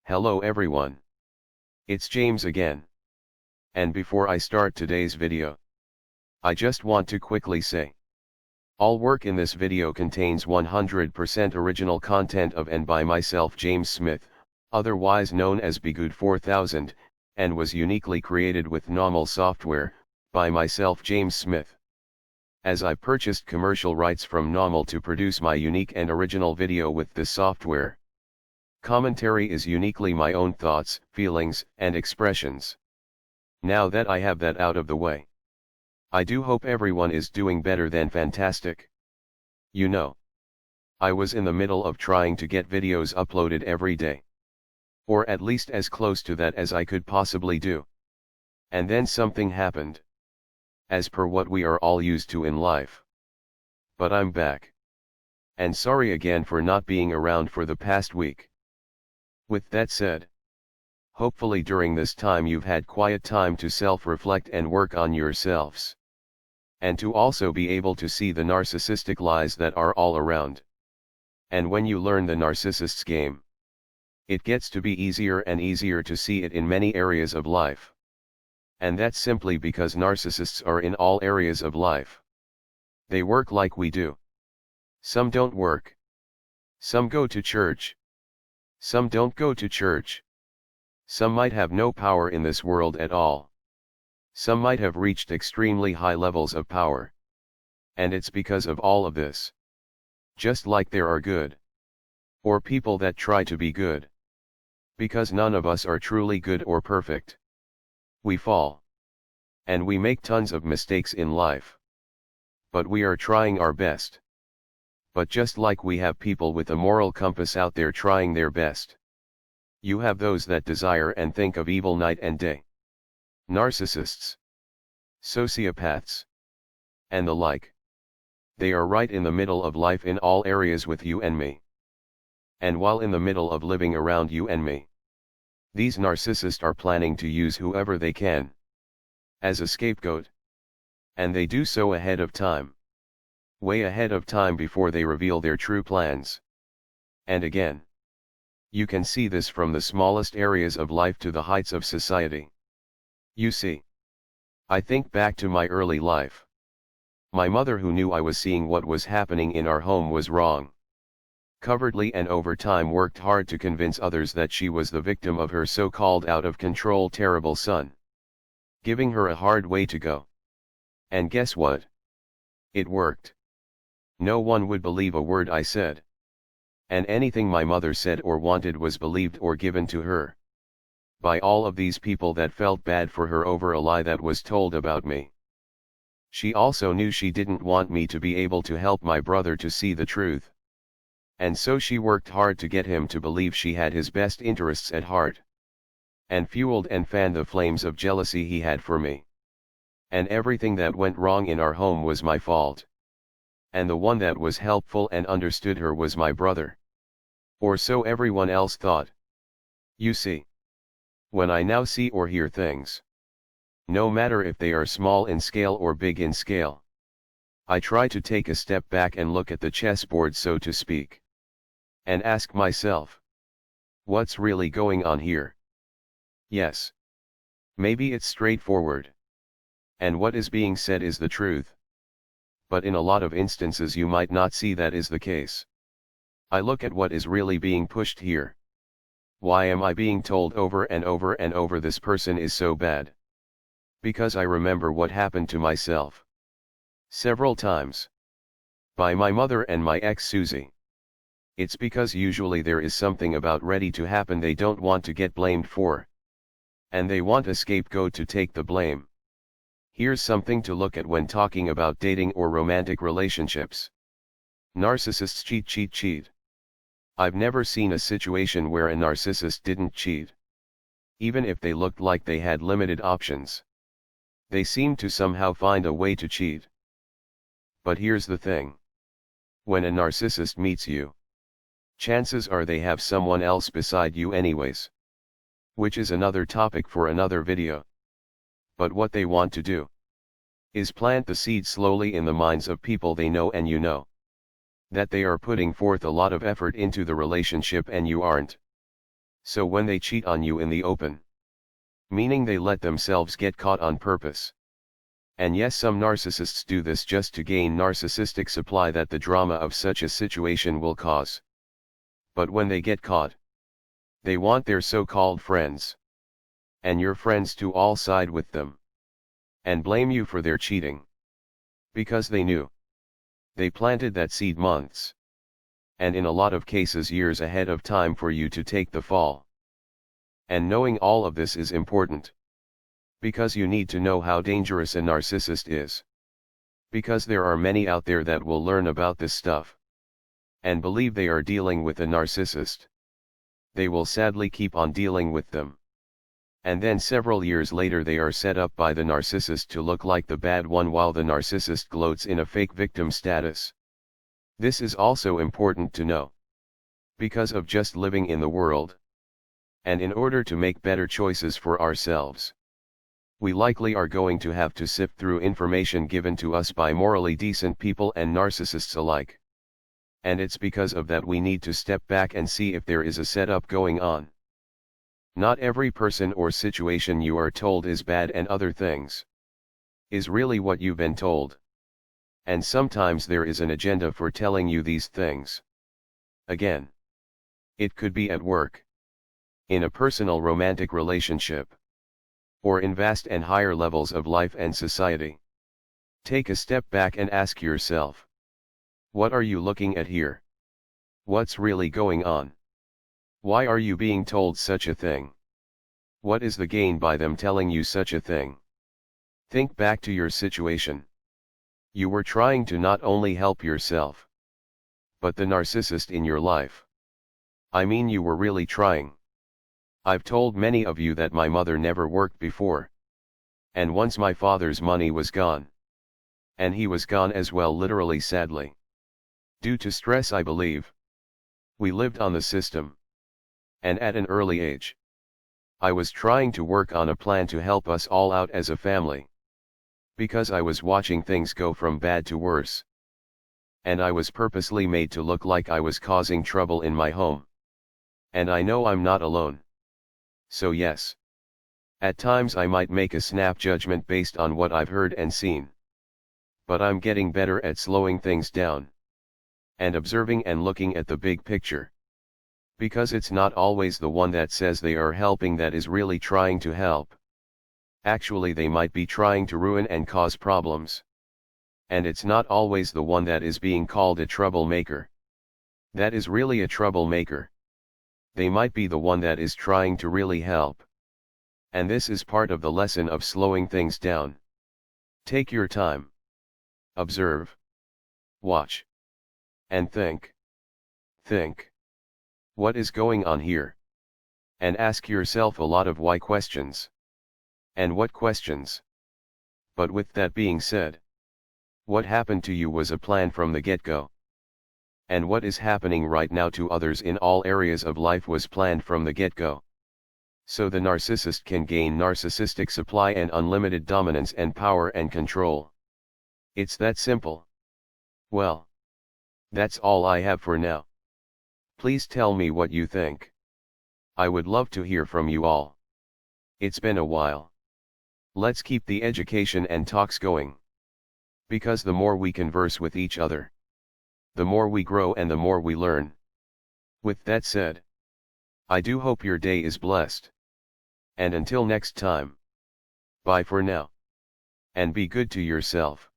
Hello everyone. It's James again. And before I start today's video, I just want to quickly say, all work in this video contains 100% original content of and by myself James Smith, otherwise known as Scapegoat 4000, and was uniquely created with NAWMAL software, by myself James Smith. As I purchased commercial rights from NAWMAL to produce my unique and original video with this software. Commentary is uniquely my own thoughts, feelings, and expressions. Now that I have that out of the way, I do hope everyone is doing better than fantastic. You know, I was in the middle of trying to get videos uploaded every day. Or at least as close to that as I could possibly do. And then something happened. As per what we are all used to in life. But I'm back. And sorry again for not being around for the past week. With that said, hopefully during this time you've had quiet time to self-reflect and work on yourselves. And to also be able to see the narcissistic lies that are all around. And when you learn the narcissist's game, it gets to be easier and easier to see it in many areas of life. And that's simply because narcissists are in all areas of life. They work like we do. Some don't work. Some go to church. Some don't go to church. Some might have no power in this world at all. Some might have reached extremely high levels of power. And it's because of all of this. Just like there are good. Or people that try to be good. Because none of us are truly good or perfect. We fall. And we make tons of mistakes in life. But we are trying our best. But just like we have people with a moral compass out there trying their best, you have those that desire and think of evil night and day. Narcissists, sociopaths, and the like. They are right in the middle of life in all areas with you and me. And while in the middle of living around you and me, these narcissists are planning to use whoever they can as a scapegoat. And they do so ahead of time. Way ahead of time before they reveal their true plans. And again, you can see this from the smallest areas of life to the heights of society. You see, I think back to my early life. My mother, who knew I was seeing what was happening in our home was wrong, covertly and over time worked hard to convince others that she was the victim of her so-called out-of-control terrible son, giving her a hard way to go. And guess what? It worked. No one would believe a word I said. And anything my mother said or wanted was believed or given to her. By all of these people that felt bad for her over a lie that was told about me. She also knew she didn't want me to be able to help my brother to see the truth. And so she worked hard to get him to believe she had his best interests at heart. And fueled and fanned the flames of jealousy he had for me. And everything that went wrong in our home was my fault. And the one that was helpful and understood her was my brother. Or so everyone else thought. You see, when I now see or hear things, no matter if they are small in scale or big in scale, I try to take a step back and look at the chessboard, so to speak. And ask myself, what's really going on here? Yes. Maybe it's straightforward. And what is being said is the truth. But in a lot of instances you might not see that is the case. I look at what is really being pushed here. Why am I being told over and over and over this person is so bad? Because I remember what happened to myself. Several times. By my mother and my ex Susie. It's because usually there is something about ready to happen they don't want to get blamed for. And they want a scapegoat to take the blame. Here's something to look at when talking about dating or romantic relationships. Narcissists cheat. I've never seen a situation where a narcissist didn't cheat. Even if they looked like they had limited options. They seem to somehow find a way to cheat. But here's the thing. When a narcissist meets you, chances are they have someone else beside you anyways. Which is another topic for another video. But what they want to do is plant the seed slowly in the minds of people they know and you know. That they are putting forth a lot of effort into the relationship and you aren't. So when they cheat on you in the open, meaning they let themselves get caught on purpose. And yes, some narcissists do this just to gain narcissistic supply that the drama of such a situation will cause. But when they get caught, they want their so-called friends, and your friends to all side with them, and blame you for their cheating. Because they knew. They planted that seed months, and in a lot of cases years ahead of time for you to take the fall. And knowing all of this is important. Because you need to know how dangerous a narcissist is. Because there are many out there that will learn about this stuff, and believe they are dealing with a narcissist. They will sadly keep on dealing with them. And then several years later they are set up by the narcissist to look like the bad one while the narcissist gloats in a fake victim status. This is also important to know. Because of just living in the world. And in order to make better choices for ourselves, we likely are going to have to sift through information given to us by morally decent people and narcissists alike. And it's because of that we need to step back and see if there is a setup going on. Not every person or situation you are told is bad and other things is really what you've been told. And sometimes there is an agenda for telling you these things. Again, it could be at work, in a personal romantic relationship, or in vast and higher levels of life and society. Take a step back and ask yourself, what are you looking at here? What's really going on? Why are you being told such a thing? What is the gain by them telling you such a thing? Think back to your situation. You were trying to not only help yourself, but the narcissist in your life. I mean, you were really trying. I've told many of you that my mother never worked before. And once my father's money was gone. And he was gone as well, literally, sadly. Due to stress, I believe. We lived on the system. And at an early age, I was trying to work on a plan to help us all out as a family. Because I was watching things go from bad to worse. And I was purposely made to look like I was causing trouble in my home. And I know I'm not alone. So yes, at times I might make a snap judgment based on what I've heard and seen. But I'm getting better at slowing things down, and observing and looking at the big picture. Because it's not always the one that says they are helping that is really trying to help. Actually, they might be trying to ruin and cause problems. And it's not always the one that is being called a troublemaker that is really a troublemaker. They might be the one that is trying to really help. And this is part of the lesson of slowing things down. Take your time. Observe. Watch. And think. Think. What is going on here? And ask yourself a lot of why questions. And what questions? But with that being said, what happened to you was a plan from the get-go. And what is happening right now to others in all areas of life was planned from the get-go. So the narcissist can gain narcissistic supply and unlimited dominance and power and control. It's that simple. Well, that's all I have for now. Please tell me what you think. I would love to hear from you all. It's been a while. Let's keep the education and talks going. Because the more we converse with each other, the more we grow and the more we learn. With that said, I do hope your day is blessed. And until next time, bye for now. And be good to yourself.